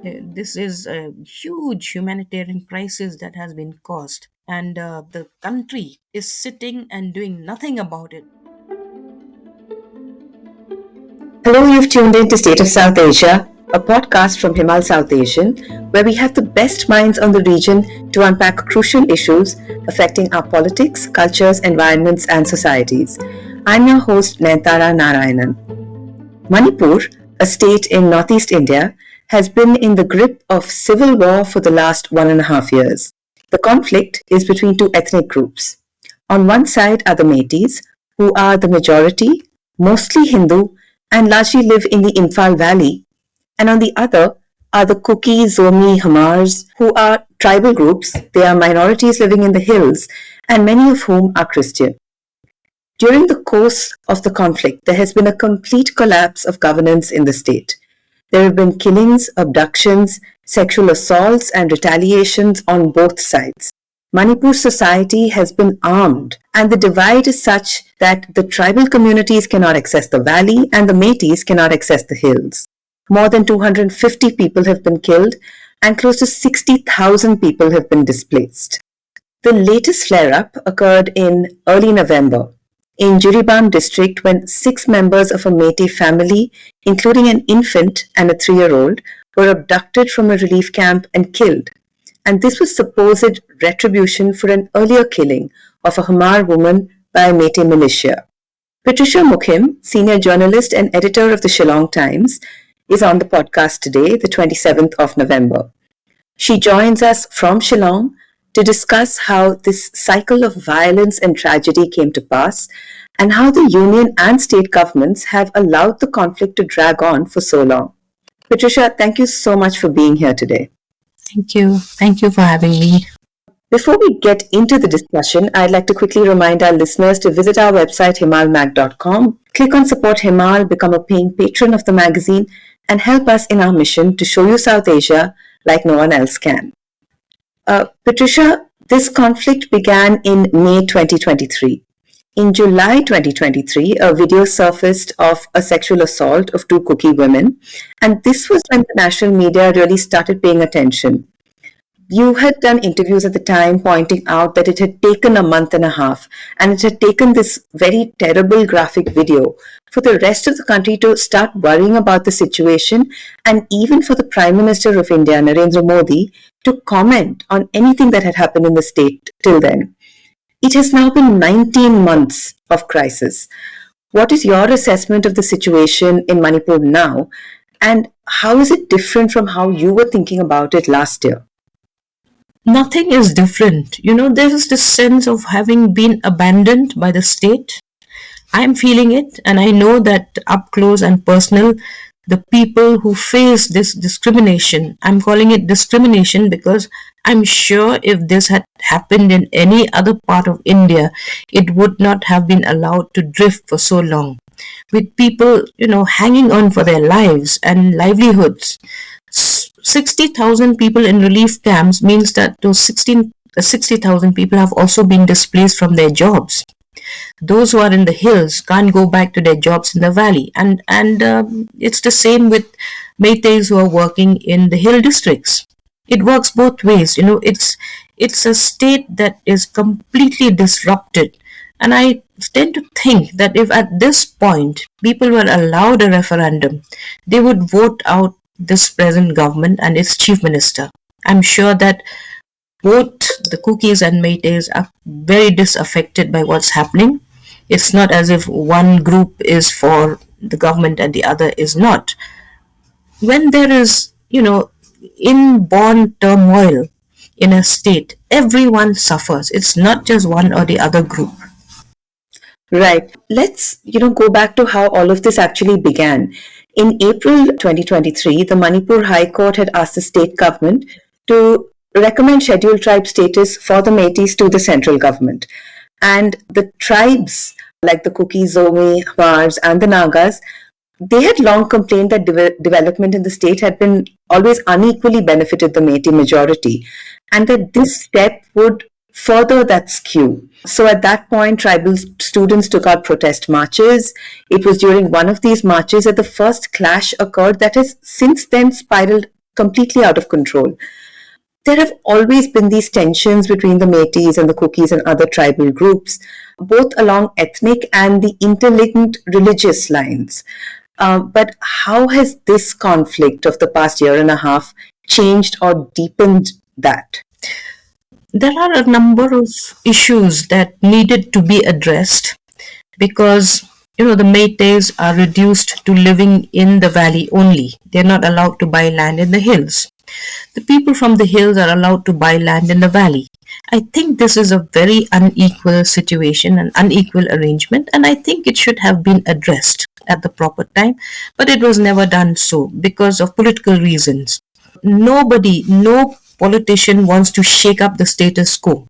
This is a huge humanitarian crisis that has been caused, and the country is sitting and doing nothing about it. Hello, you've tuned in to State of South Asia, a podcast from Himal Southasian, where we have the best minds on the region to unpack crucial issues affecting our politics, cultures, environments, and societies. I'm your host, Naitara Narayanan. Manipur, a state in northeast India, has been in the grip of civil war for the last 1.5 years. The conflict is between two ethnic groups. On one side are the Meiteis, who are the majority, mostly Hindu, and largely live in the Imphal Valley. And on the other are the Kuki-Zomi-Hmars, who are tribal groups. They are minorities living in the hills, and many of whom are Christian. During the course of the conflict, there has been a complete collapse of governance in the state. There have been killings, abductions, sexual assaults, and retaliations on both sides. Manipur society has been armed, and the divide is such that the tribal communities cannot access the valley and the Meiteis cannot access the hills. More than 250 people have been killed, and close to 60,000 people have been displaced. The latest flare-up occurred in early November in Jiribam district when 6 members of a Meitei family, including an infant and a 3-year-old, were abducted from a relief camp and killed. And this was supposed retribution for an earlier killing of a Hmar woman by a Meitei militia. Patricia Mukhim, senior journalist and editor of the Shillong Times, is on the podcast today, the 27th of November. She joins us from Shillong to discuss how this cycle of violence and tragedy came to pass and how the union and state governments have allowed the conflict to drag on for so long. Patricia, thank you so much for being here today. Thank you. Thank you for having me. Before we get into the discussion, I'd like to quickly remind our listeners to visit our website himalmag.com, click on Support Himal, become a paying patron of the magazine, and help us in our mission to show you South Asia like no one else can. Patricia, this conflict began in May 2023. In July 2023, a video surfaced of a sexual assault of 2 Kuki women, and this was when the national media really started paying attention. You had done interviews at the time pointing out that it had taken a month and a half, and it had taken this very terrible graphic video for the rest of the country to start worrying about the situation, and even for the Prime Minister of India, Narendra Modi, to comment on anything that had happened in the state till then. It has now been 19 months of crisis. What is your assessment of the situation in Manipur now, and how is it different from how you were thinking about it last year? Nothing is different. There is this sense of having been abandoned by the state. I'm feeling it, and I know that up close and personal, the people who face this discrimination, I'm calling it discrimination because I'm sure if this had happened in any other part of India, it would not have been allowed to drift for so long. With people, hanging on for their lives and livelihoods. 60,000 people in relief camps means that those 60,000 people have also been displaced from their jobs. Those who are in the hills can't go back to their jobs in the valley, and it's the same with Meiteis who are working in the hill districts. It works both ways. It's a state that is completely disrupted, and I tend to think that if at this point people were allowed a referendum, they would vote out this present government and its chief minister. I'm sure that both the Kukis and Meiteis are very disaffected by what's happening. It's not as if one group is for the government and the other is not. When there is, inborn turmoil in a state, everyone suffers. It's not just one or the other group. Right. Let's, go back to how all of this actually began. In April 2023, the Manipur High Court had asked the state government to recommend scheduled tribe status for the Meiteis to the central government. And the tribes like the Kuki-Zomi-Hmars and the Nagas, they had long complained that development in the state had been always unequally benefited the Meitei majority, and that this step would further that skew. So at that point, tribal students took out protest marches. It was during one of these marches that the first clash occurred that has since then spiraled completely out of control. There have always been these tensions between the Meiteis and the Kukis and other tribal groups, both along ethnic and the interlinked religious lines. But how has this conflict of the past year and a half changed or deepened that? There are a number of issues that needed to be addressed because the Meiteis are reduced to living in the valley only. They're not allowed to buy land in the hills. The people from the hills are allowed to buy land in the valley. I think this is a very unequal situation, an unequal arrangement, and I think it should have been addressed at the proper time, but it was never done so because of political reasons. Nobody, no politician wants to shake up the status quo.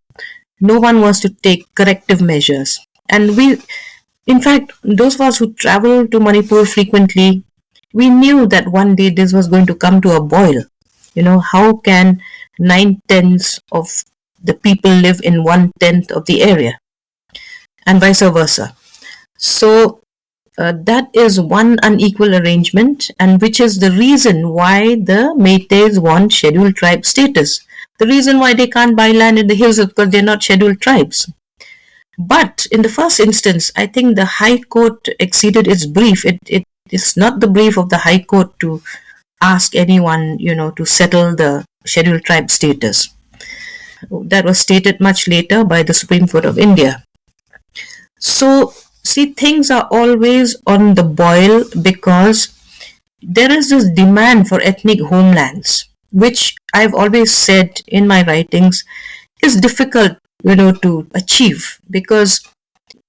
No one wants to take corrective measures. And in fact, those of us who travel to Manipur frequently, we knew that one day this was going to come to a boil. How can 9/10 of the people live in 1/10 of the area and vice versa? So that is one unequal arrangement, and which is the reason why the Meiteis want scheduled tribe status. The reason why they can't buy land in the hills is because they're not scheduled tribes. But in the first instance, I think the High Court exceeded its brief. It is not the brief of the High Court to ask anyone, to settle the scheduled tribe status. That was stated much later by the Supreme Court of India. So, see, things are always on the boil because there is this demand for ethnic homelands, which I've always said in my writings is difficult, to achieve, because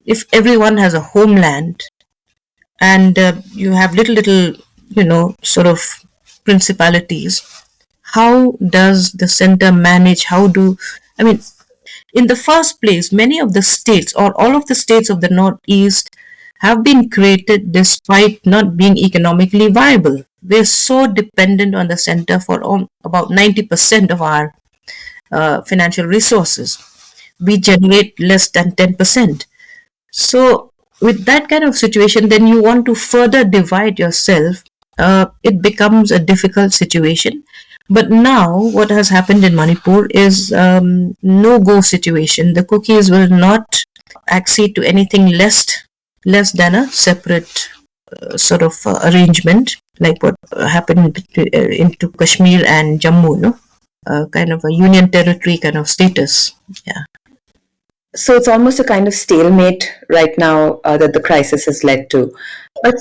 if everyone has a homeland and you have little, sort of principalities, how does the center manage? In the first place, many of the states or all of the states of the Northeast have been created despite not being economically viable. We're so dependent on the center for about 90% of our financial resources. We generate less than 10%. So, with that kind of situation, then you want to further divide yourself. It becomes a difficult situation. But now, what has happened in Manipur is no-go situation. The Kukis will not accede to anything less than a separate sort of arrangement, like what happened into Kashmir and Jammu, kind of a union territory kind of status. Yeah. So it's almost a kind of stalemate right now that the crisis has led to. But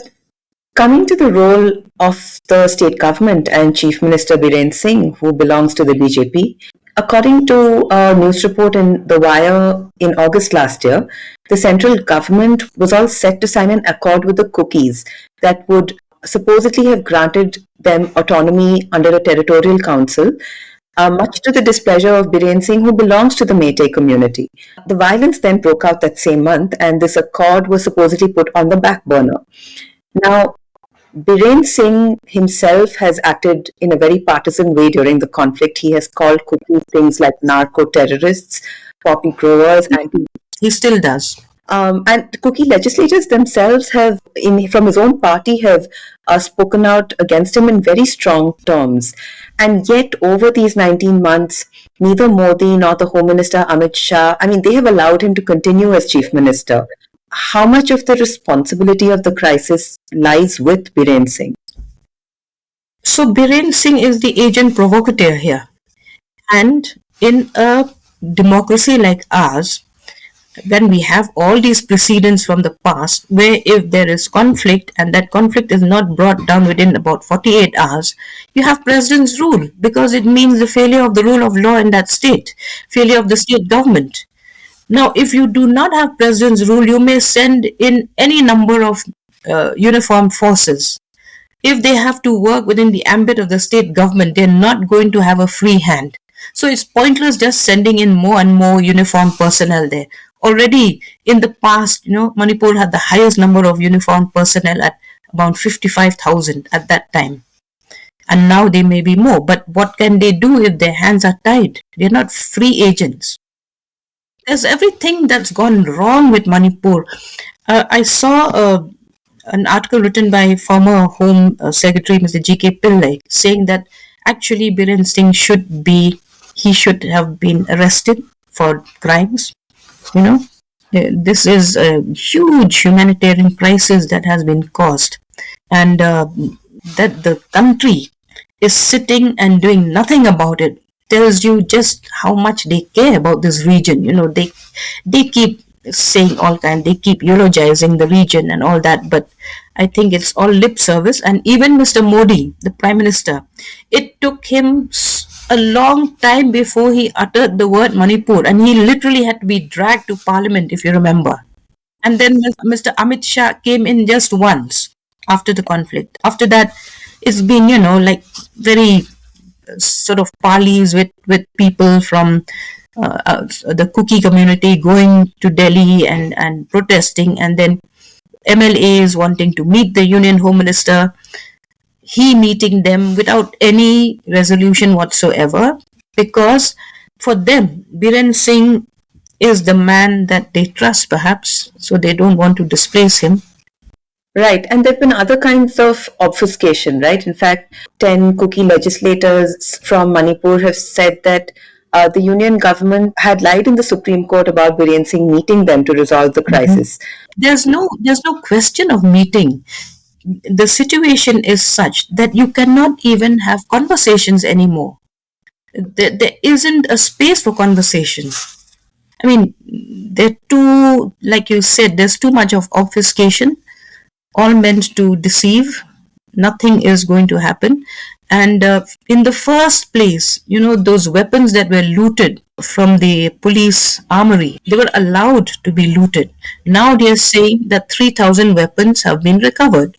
coming to the role of the state government and Chief Minister Biren Singh, who belongs to the BJP, according to a news report in The Wire in August last year, the central government was all set to sign an accord with the Kukis that would supposedly have granted them autonomy under a territorial council, much to the displeasure of Biren Singh, who belongs to the Meitei community. The violence then broke out that same month, and this accord was supposedly put on the back burner. Now, Biren Singh himself has acted in a very partisan way during the conflict. He has called Kukis things like narco-terrorists, poppy growers, and he still does. And Kuki legislators themselves have, from his own party, have spoken out against him in very strong terms. And yet, over these 19 months, neither Modi nor the Home Minister Amit Shah, they have allowed him to continue as Chief Minister. How much of the responsibility of the crisis lies with Biren Singh? So Biren Singh is the agent provocateur here. And in a democracy like ours, when we have all these precedents from the past, where if there is conflict and that conflict is not brought down within about 48 hours, you have president's rule, because it means the failure of the rule of law in that state, failure of the state government. Now, if you do not have president's rule, you may send in any number of uniformed forces. If they have to work within the ambit of the state government, they're not going to have a free hand. So it's pointless just sending in more and more uniformed personnel there. Already in the past, Manipur had the highest number of uniformed personnel at about 55,000 at that time. And now they may be more. But what can they do if their hands are tied? They're not free agents. There's everything that's gone wrong with Manipur. I saw an article written by former Home Secretary Mr. G.K. Pillai saying that Actually, Biren Singh he should have been arrested for crimes. You know, this is a huge humanitarian crisis that has been caused, and that the country is sitting and doing nothing about it tells you just how much they care about this region. They keep saying all kind, they keep eulogizing the region and all that, but I think it's all lip service. And even Mr. Modi, the prime minister, it took him a long time before he uttered the word Manipur, and he literally had to be dragged to parliament, if you remember. And then Mr. Amit Shah came in just once after the conflict. After that, it's been, like very sort of parleys with people from the Kuki community going to Delhi and protesting, and then MLAs wanting to meet the Union Home Minister, he meeting them without any resolution whatsoever, because for them, Biren Singh is the man that they trust, perhaps, so they don't want to displace him. Right, and there have been other kinds of obfuscation, right? In fact, 10 Kuki legislators from Manipur have said that the union government had lied in the Supreme Court about Biren Singh meeting them to resolve the crisis. There's no question of meeting. The situation is such that you cannot even have conversations anymore. There isn't a space for conversation. I mean, they're too, like you said, there's too much of obfuscation, all meant to deceive. Nothing is going to happen. And in the first place, those weapons that were looted from the police armory, they were allowed to be looted. Now they are saying that 3,000 weapons have been recovered.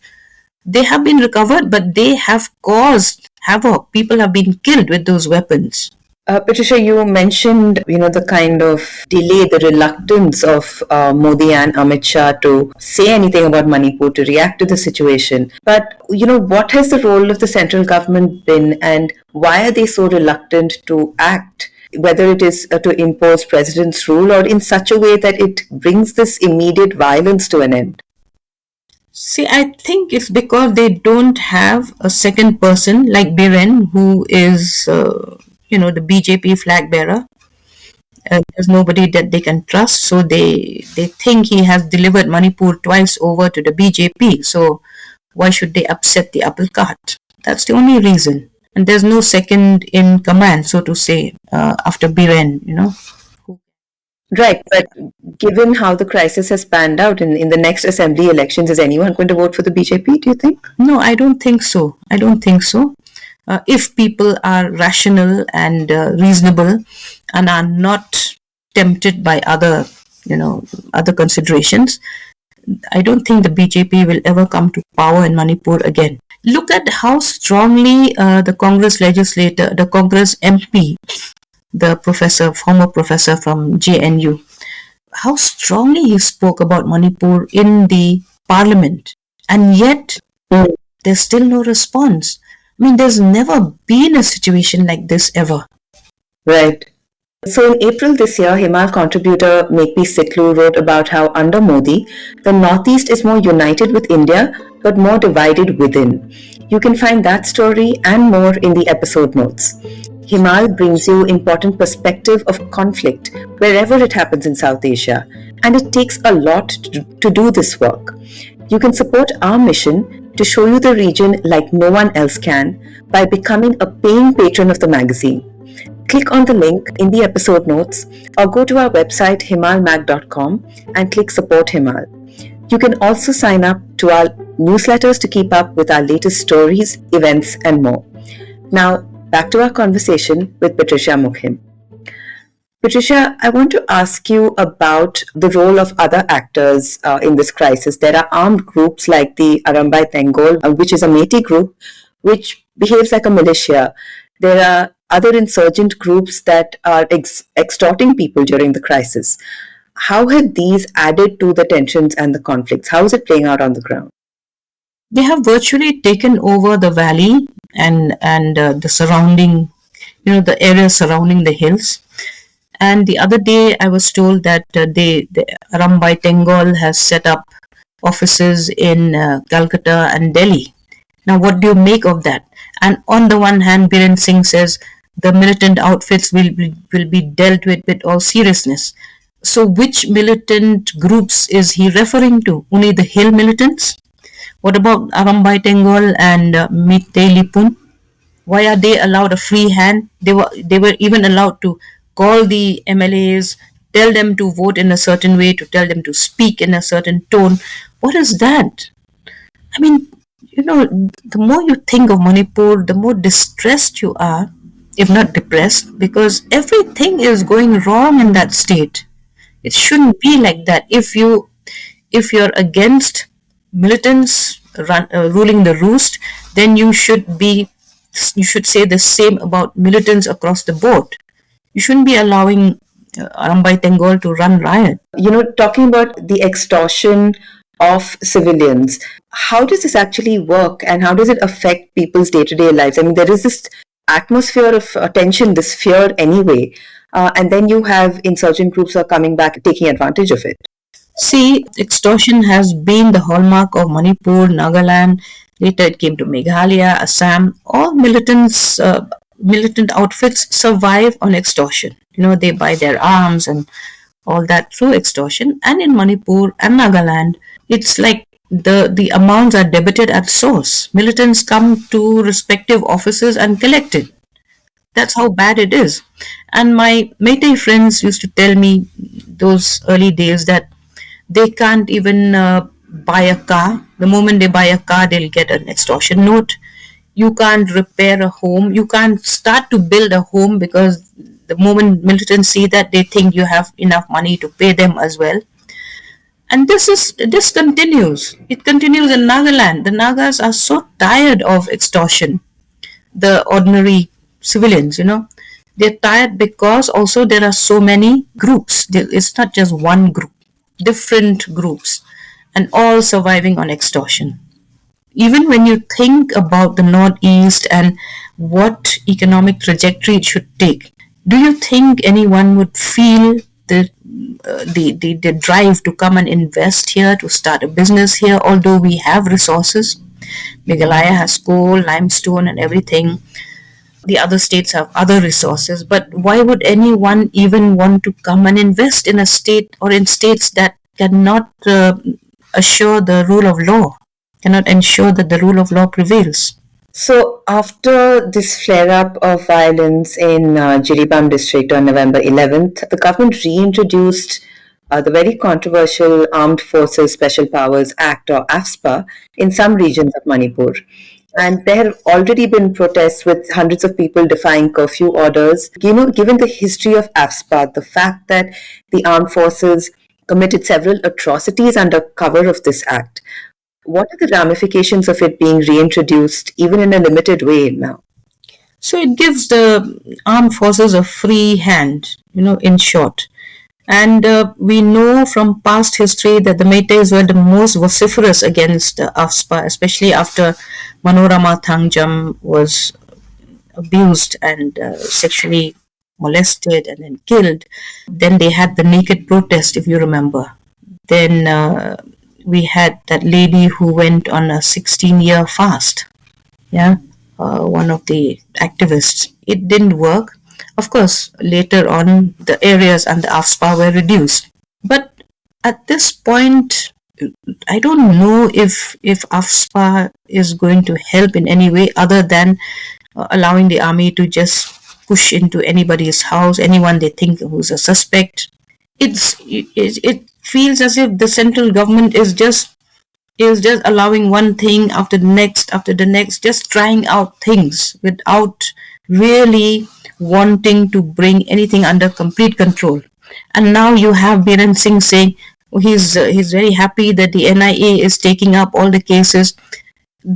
They have been recovered, but they have caused havoc. People have been killed with those weapons. Patricia, you mentioned, the kind of delay, the reluctance of Modi and Amit Shah to say anything about Manipur, to react to the situation. But, what has the role of the central government been, and why are they so reluctant to act? Whether it is to impose president's rule or in such a way that it brings this immediate violence to an end. See, I think it's because they don't have a second person like Biren, who is, the BJP flag bearer. There's nobody that they can trust, so they think he has delivered Manipur twice over to the BJP. So why should they upset the apple cart? That's the only reason. And there's no second in command, so to say, after Biren. Right, but given how the crisis has panned out in the next assembly elections, is anyone going to vote for the BJP, do you think? No, I don't think so. If people are rational and reasonable and are not tempted by other considerations, I don't think the BJP will ever come to power in Manipur again. Look at how strongly the Congress legislator, the Congress MP, the former professor from JNU, how strongly he spoke about Manipur in the parliament, and yet there's still no response. I mean, there's never been a situation like this ever. Right. So in April this year, Himal contributor Meitei Siklu wrote about how under Modi, the Northeast is more united with India, but more divided within. You can find that story and more in the episode notes. Himal brings you important perspective of conflict wherever it happens in South Asia, and it takes a lot to do this work. You can support our mission to show you the region like no one else can by becoming a paying patron of the magazine. Click on the link in the episode notes or go to our website himalmag.com and click Support Himal. You can also sign up to our newsletters to keep up with our latest stories, events, and more. Now, back to our conversation with Patricia Mukhim. Patricia, I want to ask you about the role of other actors in this crisis. There are armed groups like the Arambai Tengol, which is a Meitei group, which behaves like a militia. There are other insurgent groups that are extorting people during the crisis. How have these added to the tensions and the conflicts? How is it playing out on the ground? They have virtually taken over the valley and the surrounding, the area surrounding the hills. And the other day, I was told that the Arambai Tengol has set up offices in Calcutta and Delhi. Now, what do you make of that? And on the one hand, Biren Singh says the militant outfits will be dealt with all seriousness. So, which militant groups is he referring to? Only the hill militants? What about Arambai Tengol and Meitei Lipun? Why are they allowed a free hand? They were even allowed to call the MLAs, tell them to vote in a certain way, to tell them to speak in a certain tone. What is that? I mean, the more you think of Manipur, the more distressed you are, if not depressed, because everything is going wrong in that state. It shouldn't be like that. If you're against militants ruling the roost, then you should say the same about militants across the board. You shouldn't be allowing Arambai Tengol to run riot. Talking about the extortion of civilians, how does this actually work and how does it affect people's day to day lives? I mean, there is this atmosphere of tension, this fear anyway, and then you have insurgent groups who are coming back taking advantage of it. See, extortion has been the hallmark of Manipur, Nagaland. Later, it came to Meghalaya, Assam. All militant outfits survive on extortion. They buy their arms and all that through extortion. And in Manipur and Nagaland, it's like the amounts are debited at source. Militants come to respective offices and collect it. That's how bad it is. And my Meitei friends used to tell me those early days that they can't even buy a car. The moment they buy a car, they'll get an extortion note. You can't repair a home. You can't start to build a home because the moment militants see that, they think you have enough money to pay them as well. And this continues. It continues in Nagaland. The Nagas are so tired of extortion. The ordinary civilians, they're tired because also there are so many groups. It's not just one group, different groups, and all surviving on extortion. Even when you think about the Northeast and what economic trajectory it should take, do you think anyone would feel the drive to come and invest here, to start a business here, although we have resources? Meghalaya has coal, limestone, and everything. The other states have other resources, but why would anyone even want to come and invest in a state or in states that cannot assure the rule of law, cannot ensure that the rule of law prevails? So, after this flare up of violence in Jiribam district on November 11th, the government reintroduced the very controversial Armed Forces Special Powers Act, or AFSPA, in some regions of Manipur. And there have already been protests with hundreds of people defying curfew orders. Given the history of AFSPA, the fact that the armed forces committed several atrocities under cover of this act, what are the ramifications of it being reintroduced, even in a limited way now? So it gives the armed forces a free hand, in short. And we know from past history that the Meiteis were the most vociferous against AFSPA, especially after Manorama Thangjam was abused and sexually molested and then killed. Then they had the naked protest, if you remember. Then we had that lady who went on a 16-year fast. Yeah, one of the activists. It didn't work. Of course, later on, the areas under AFSPA were reduced. But at this point, I don't know if AFSPA is going to help in any way other than allowing the army to just push into anybody's house, anyone they think who's a suspect. It feels as if the central government is just allowing one thing after the next, just trying out things without really wanting to bring anything under complete control. And now you have Biren Singh saying he's very happy that the NIA is taking up all the cases.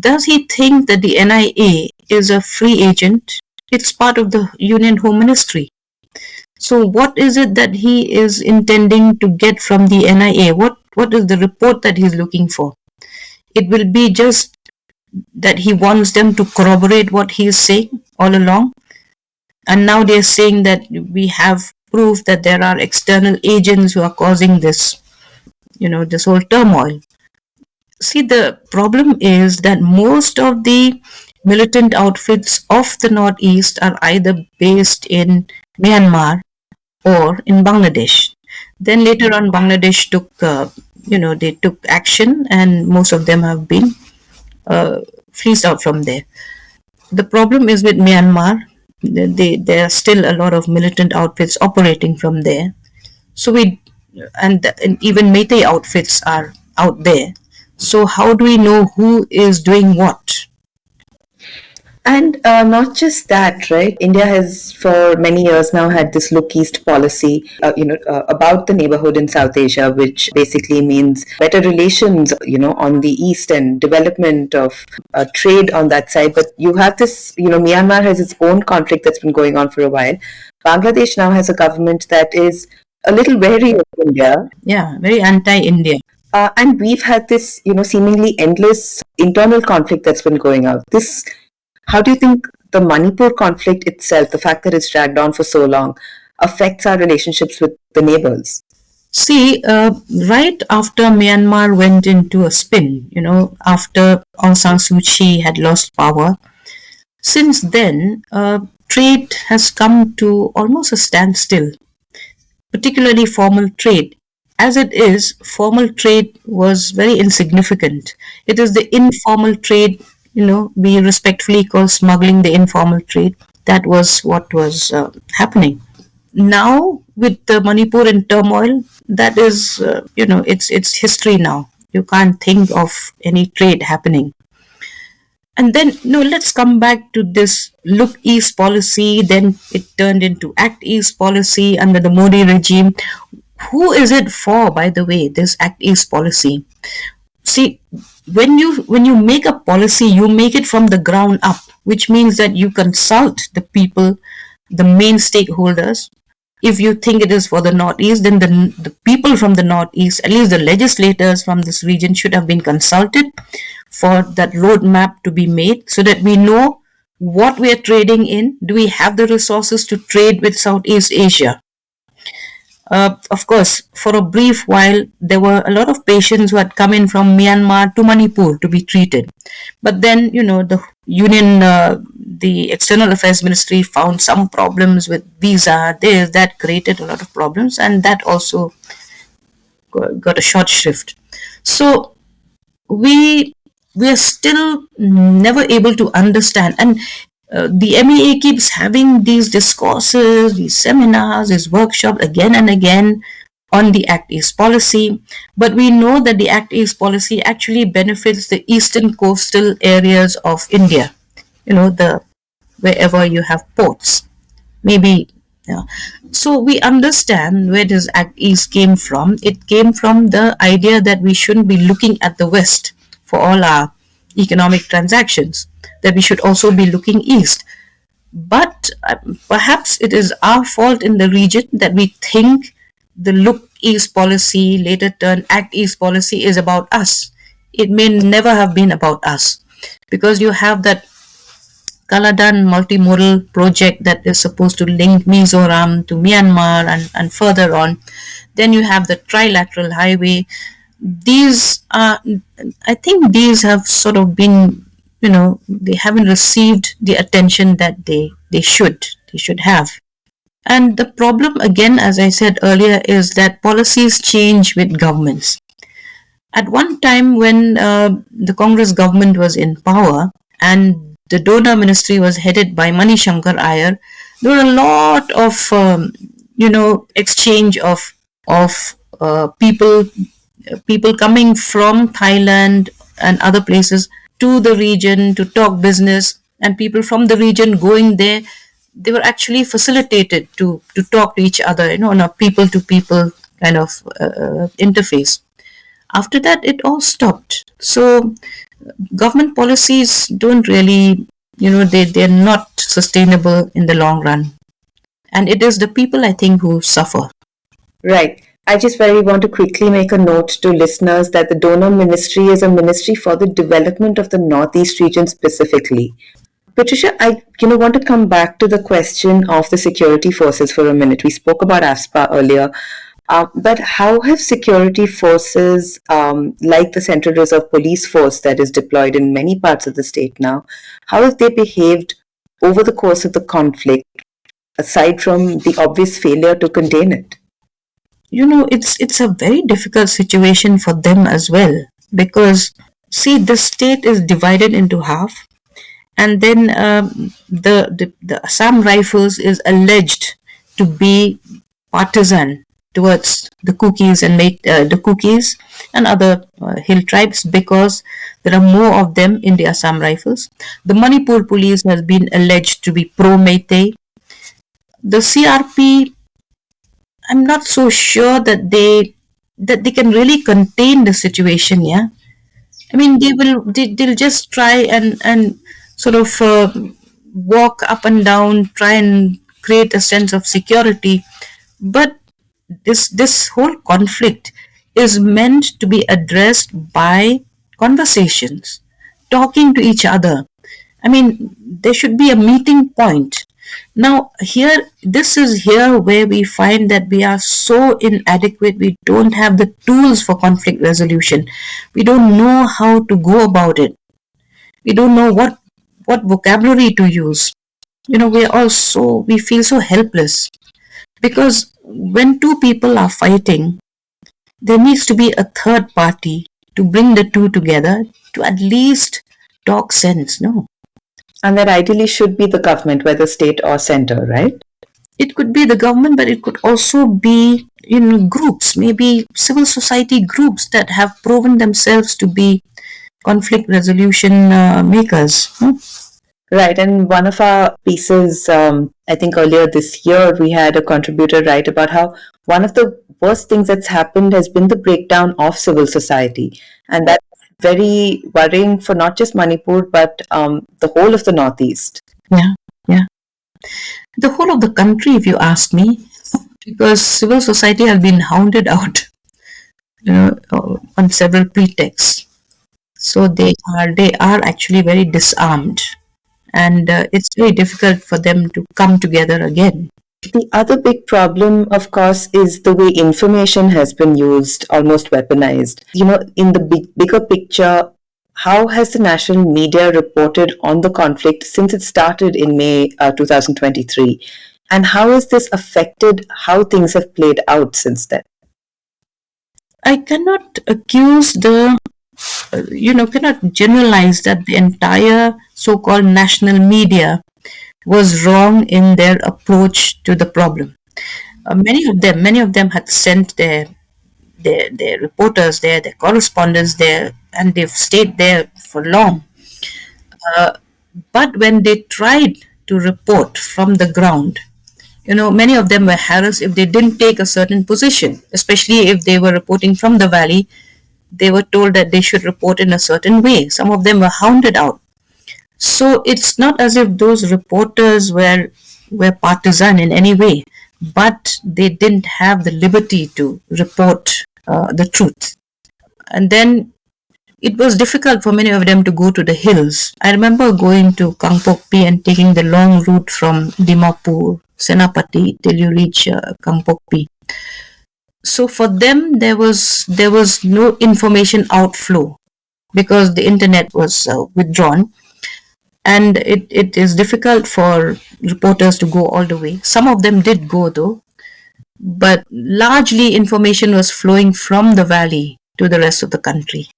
Does he think that the NIA is a free agent? It's part of the Union Home Ministry. So what is it that he is intending to get from the NIA? What is the report that he's looking for? It will be just that he wants them to corroborate what he is saying all along. And now they're saying that we have proof that there are external agents who are causing this, this whole turmoil. See, the problem is that most of the militant outfits of the Northeast are either based in Myanmar or in Bangladesh. Then later on, Bangladesh took, they took action, and most of them have been fleeced out from there. The problem is with Myanmar, there are still a lot of militant outfits operating from there. So and even Meitei outfits are out there. So how do we know who is doing what? And not just that, right? India has for many years now had this look east policy, about the neighborhood in South Asia, which basically means better relations, on the east and development of trade on that side. But you have this, Myanmar has its own conflict that's been going on for a while. Bangladesh now has a government that is a little wary of India. Yeah, very anti-India. And we've had this, seemingly endless internal conflict that's been going on. How do you think the Manipur conflict itself, the fact that it's dragged on for so long, affects our relationships with the neighbors? See, right after Myanmar went into a spin, after Aung San Suu Kyi had lost power, since then, trade has come to almost a standstill, particularly formal trade. As it is, formal trade was very insignificant. It is the informal trade, we respectfully call smuggling the informal trade. That was what was happening. Now, with the Manipur in turmoil, that is, it's history now. You can't think of any trade happening. And then, no, let's come back to this look east policy. Then it turned into act east policy under the Modi regime. Who is it for, by the way, this act east policy? See, when you make a policy, you make it from the ground up, which means that you consult the people, the main stakeholders. If you think it is for the Northeast, then the people from the Northeast, at least the legislators from this region, should have been consulted for that roadmap to be made so that we know what we are trading in. Do we have the resources to trade with Southeast Asia? Of course, for a brief while, there were a lot of patients who had come in from Myanmar to Manipur to be treated. But then, the External Affairs Ministry found some problems with visa. That created a lot of problems, and that also got a short shrift. So we we are still never able to understand. And the MEA keeps having these discourses, these seminars, these workshops again and again on the Act East policy. But we know that the Act East policy actually benefits the eastern coastal areas of India, the wherever you have ports. Maybe. Yeah. So we understand where this Act East came from. It came from the idea that we shouldn't be looking at the West for all our economic transactions, that we should also be looking east. But perhaps it is our fault in the region that we think the look east policy, later turned Act East policy, is about us. It may never have been about us, because you have that Kaladan multimodal project that is supposed to link Mizoram to Myanmar and further on. Then you have the trilateral highway. These are, I think these have sort of been, they haven't received the attention that they should have. And the problem, again, as I said earlier, is that policies change with governments. At one time, when the Congress government was in power and the donor ministry was headed by Mani Shankar Iyer, there were a lot of, exchange of people coming from Thailand and other places to the region to talk business, and people from the region going there. They were actually facilitated to talk to each other, on a people to people kind of interface. After that, it all stopped. So government policies don't really, they're not sustainable in the long run. And it is the people, I think, who suffer. Right. I just very want to quickly make a note to listeners that the donor ministry is a ministry for the development of the Northeast region specifically. Patricia, I want to come back to the question of the security forces for a minute. We spoke about AFSPA earlier. But how have security forces, like the Central Reserve Police Force that is deployed in many parts of the state now, how have they behaved over the course of the conflict, aside from the obvious failure to contain it? It's a very difficult situation for them as well, because see, the state is divided into half, and then the Assam Rifles is alleged to be partisan towards the the Kukis and other hill tribes, because there are more of them in the Assam Rifles. The Manipur police has been alleged to be pro Meitei. The CRP, I'm not so sure that they can really contain the situation. Yeah, I mean, they'll just try and sort of walk up and down, try and create a sense of security. But this whole conflict is meant to be addressed by conversations, talking to each other. I mean, there should be a meeting point. Now, this is here where we find that we are so inadequate. We don't have the tools for conflict resolution. We don't know how to go about it. We don't know what vocabulary to use. We feel so helpless, because when two people are fighting, there needs to be a third party to bring the two together, to at least talk sense. No, And that ideally should be the government, whether state or center, right? it could be the government, but it could also be groups, maybe civil society groups that have proven themselves to be conflict resolution makers. Right. And one of our pieces, I think earlier this year, we had a contributor write about how one of the worst things that's happened has been the breakdown of civil society. And that's very worrying for not just Manipur, but the whole of the Northeast. Yeah, yeah. The whole of the country, if you ask me, because civil society has been hounded out, on several pretexts. So they are actually very disarmed, and it's very difficult for them to come together again. The other big problem, of course, is the way information has been used, almost weaponized. In the bigger picture, how has the national media reported on the conflict since it started in May 2023? And how has this affected how things have played out since then? I cannot cannot generalize that the entire so-called national media was wrong in their approach to the problem. Many of them had sent their reporters there, their correspondents there, and they've stayed there for long. But when they tried to report from the ground, many of them were harassed if they didn't take a certain position, especially if they were reporting from the valley. They were told that they should report in a certain way. Some of them were hounded out. So it's not as if those reporters were partisan in any way, but they didn't have the liberty to report the truth. And then it was difficult for many of them to go to the hills. I remember going to Kangpokpi and taking the long route from Dimapur, Senapati, till you reach Kangpokpi. So for them, there was no information outflow, because the internet was withdrawn, and it is difficult for reporters to go all the way. Some of them did go though, but largely information was flowing from the valley to the rest of the country.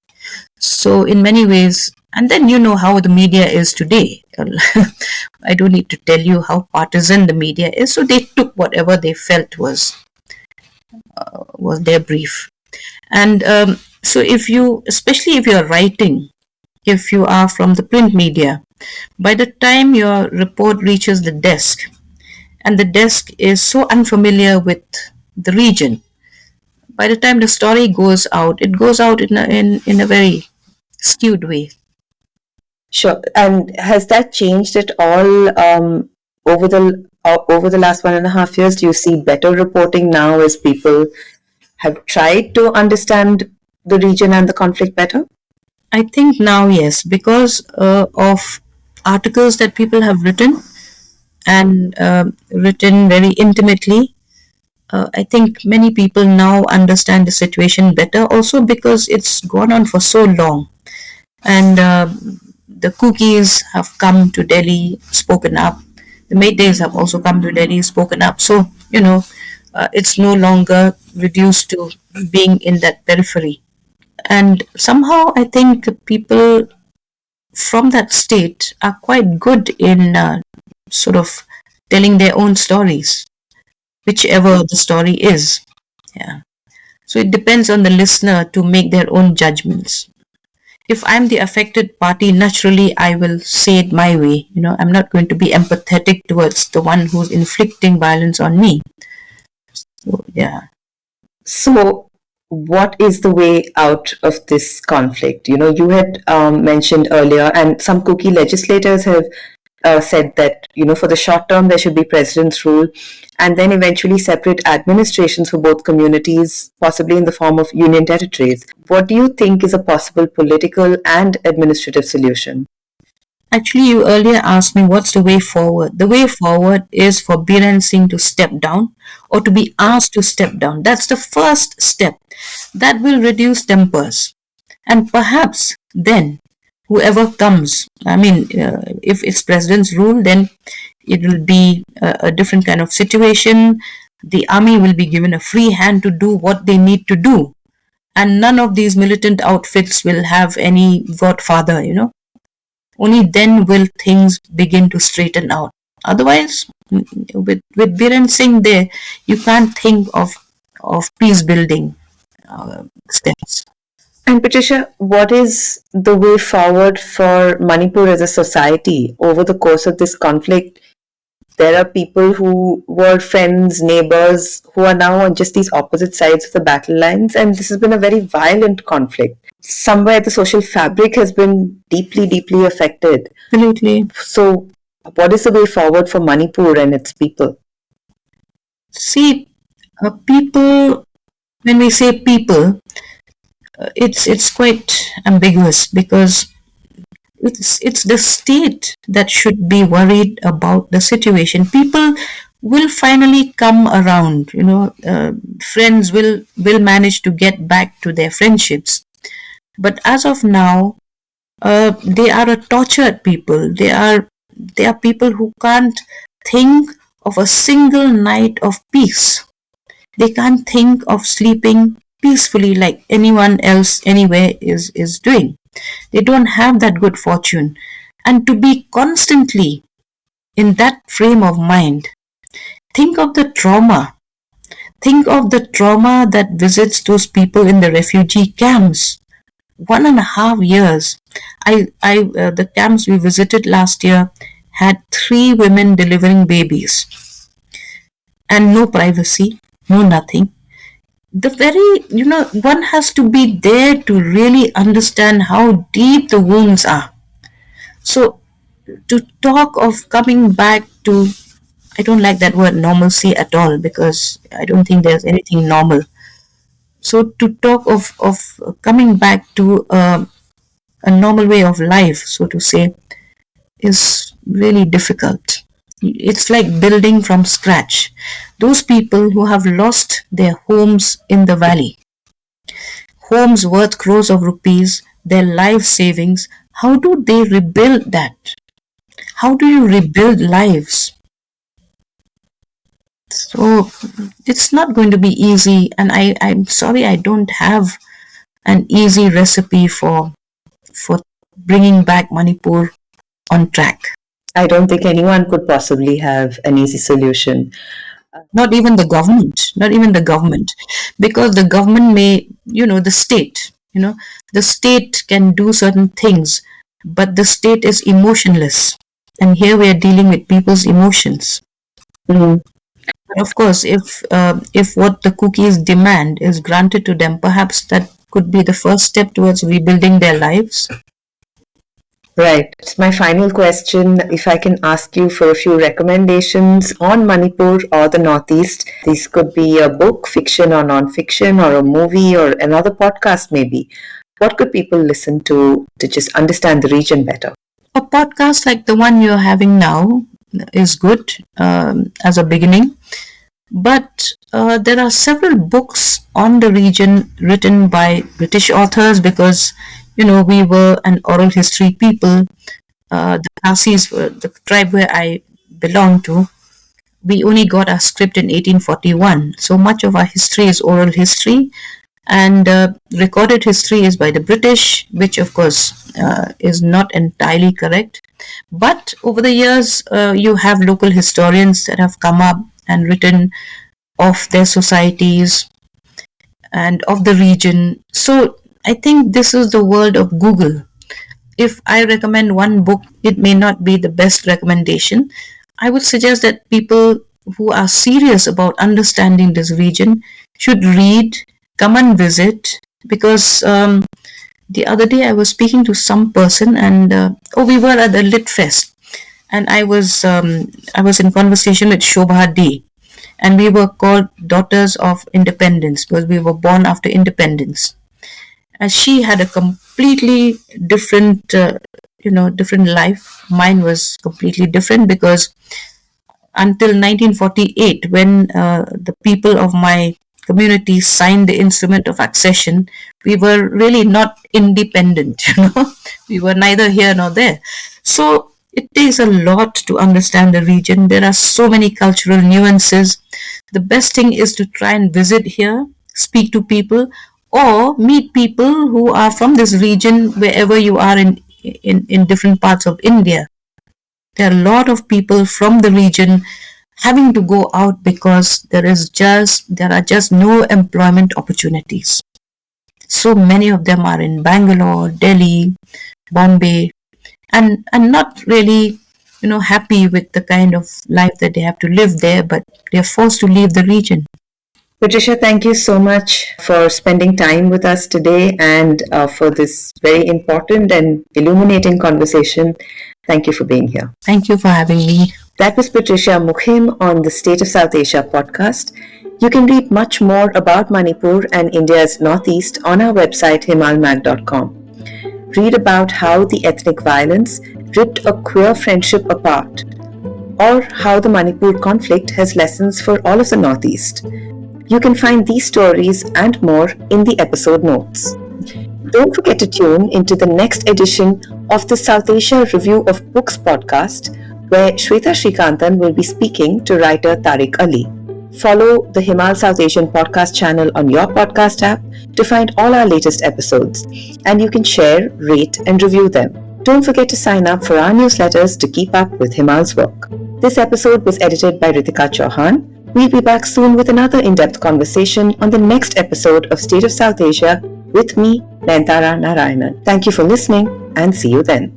So in many ways, and then you know how the media is today. I don't need to tell you how partisan the media is. So they took whatever they felt was their brief. And so especially if you're writing, if you are from the print media, by the time your report reaches the desk, and the desk is so unfamiliar with the region, by the time the story goes out, it goes out in a very skewed way. Sure. And has that changed at all over the last 1.5 years? Do you see better reporting now as people have tried to understand the region and the conflict better? I think now, yes, because of articles that people have written, and written very intimately, I think many people now understand the situation better, also because it's gone on for so long. And the Kukis have come to Delhi, spoken up. The Meiteis have also come to Delhi, spoken up. So, it's no longer reduced to being in that periphery. And somehow I think people from that state are quite good in sort of telling their own stories, whichever the story is. Yeah. So it depends on the listener to make their own judgments. If I'm the affected party, naturally I will say it my way. I'm not going to be empathetic towards the one who's inflicting violence on me. So, yeah. So, what is the way out of this conflict? You had mentioned earlier, and some Kuki legislators have said that, for the short term, there should be president's rule, and then eventually separate administrations for both communities, possibly in the form of union territories. What do you think is a possible political and administrative solution? Actually, you earlier asked me what's the way forward. The way forward is for Biren Singh to step down or to be asked to step down. That's the first step. That will reduce tempers. And perhaps then, whoever comes, if it's president's rule, then it will be a different kind of situation. The army will be given a free hand to do what they need to do. And none of these militant outfits will have any godfather. Only then will things begin to straighten out. Otherwise, with Biren Singh there, you can't think of peace building steps. And Patricia, what is the way forward for Manipur as a society over the course of this conflict? There are people who were friends, neighbors, who are now on just these opposite sides of the battle lines, and this has been a very violent conflict. Somewhere the social fabric has been deeply, deeply affected. Absolutely. So, what is the way forward for Manipur and its people? See, people, when we say people, it's quite ambiguous because it's the state that should be worried about the situation. People will finally come around. Friends will manage to get back to their friendships. But as of now, they are a tortured people. They are people who can't think of a single night of peace. They can't think of sleeping peacefully like anyone else anywhere is doing. They don't have that good fortune. And to be constantly in that frame of mind, think of the trauma. Think of the trauma that visits those people in the refugee camps. 1.5 years. The camps we visited last year had 3 women delivering babies and no privacy, no nothing. One has to be there to really understand how deep the wounds are. So, to talk of coming back to, I don't like that word normalcy at all because I don't think there's anything normal. So, to talk of coming back to a normal way of life, so to say, is really difficult. It's like building from scratch. Those people who have lost their homes in the valley, homes worth crores of rupees, their life savings, how do they rebuild that? How do you rebuild lives? So it's not going to be easy, and I'm sorry I don't have an easy recipe for bringing back Manipur on track. I don't think anyone could possibly have an easy solution. Not even the government, not even the government, because the government may, the state can do certain things, but the state is emotionless. And here we are dealing with people's emotions. Mm. But of course, if what the cookies demand is granted to them, perhaps that could be the first step towards rebuilding their lives. Right. My final question, if I can ask you for a few recommendations on Manipur or the Northeast. This could be a book, fiction or non-fiction, or a movie or another podcast maybe. What could people listen to just understand the region better? A podcast like the one you're having now is good as a beginning. But there are several books on the region written by British authors because, we were an oral history people. The Khasis were the tribe where I belong to. We only got our script in 1841. So much of our history is oral history, and recorded history is by the British, which of course is not entirely correct. But over the years, you have local historians that have come up and written of their societies and of the region. So I think this is the world of Google. If I recommend one book, it may not be the best recommendation. I would suggest that people who are serious about understanding this region should read, come and visit, because the other day I was speaking to some person, and we were at the Lit Fest, and I was in conversation with Shobha D, and we were called Daughters of Independence because we were born after independence. And she had a completely different, different life. Mine was completely different because until 1948, when the people of my community signed the instrument of accession, we were really not independent. We were neither here nor there. So it takes a lot to understand the region. There are so many cultural nuances. The best thing is to try and visit here, speak to people, or meet people who are from this region wherever you are in different parts of India. There are a lot of people from the region having to go out because there are just no employment opportunities. So many of them are in Bangalore, Delhi, Bombay, and not really happy with the kind of life that they have to live there, but they are forced to leave the region. Patricia, thank you so much for spending time with us today and for this very important and illuminating conversation. Thank you for being here. Thank you for having me. That was Patricia Mukhim on the State of South Asia podcast. You can read much more about Manipur and India's Northeast on our website himalmag.com. Read about how the ethnic violence ripped a queer friendship apart, or how the Manipur conflict has lessons for all of the Northeast. You can find these stories and more in the episode notes. Don't forget to tune into the next edition of the South Asia Review of Books podcast, where Shweta Srikantan will be speaking to writer Tariq Ali. Follow the Himal South Asian podcast channel on your podcast app to find all our latest episodes, and you can share, rate, and review them. Don't forget to sign up for our newsletters to keep up with Himal's work. This episode was edited by Ritika Chauhan. We'll be back soon with another in-depth conversation on the next episode of State of South Asia with me, Nayanthara Narayanan. Thank you for listening, and see you then.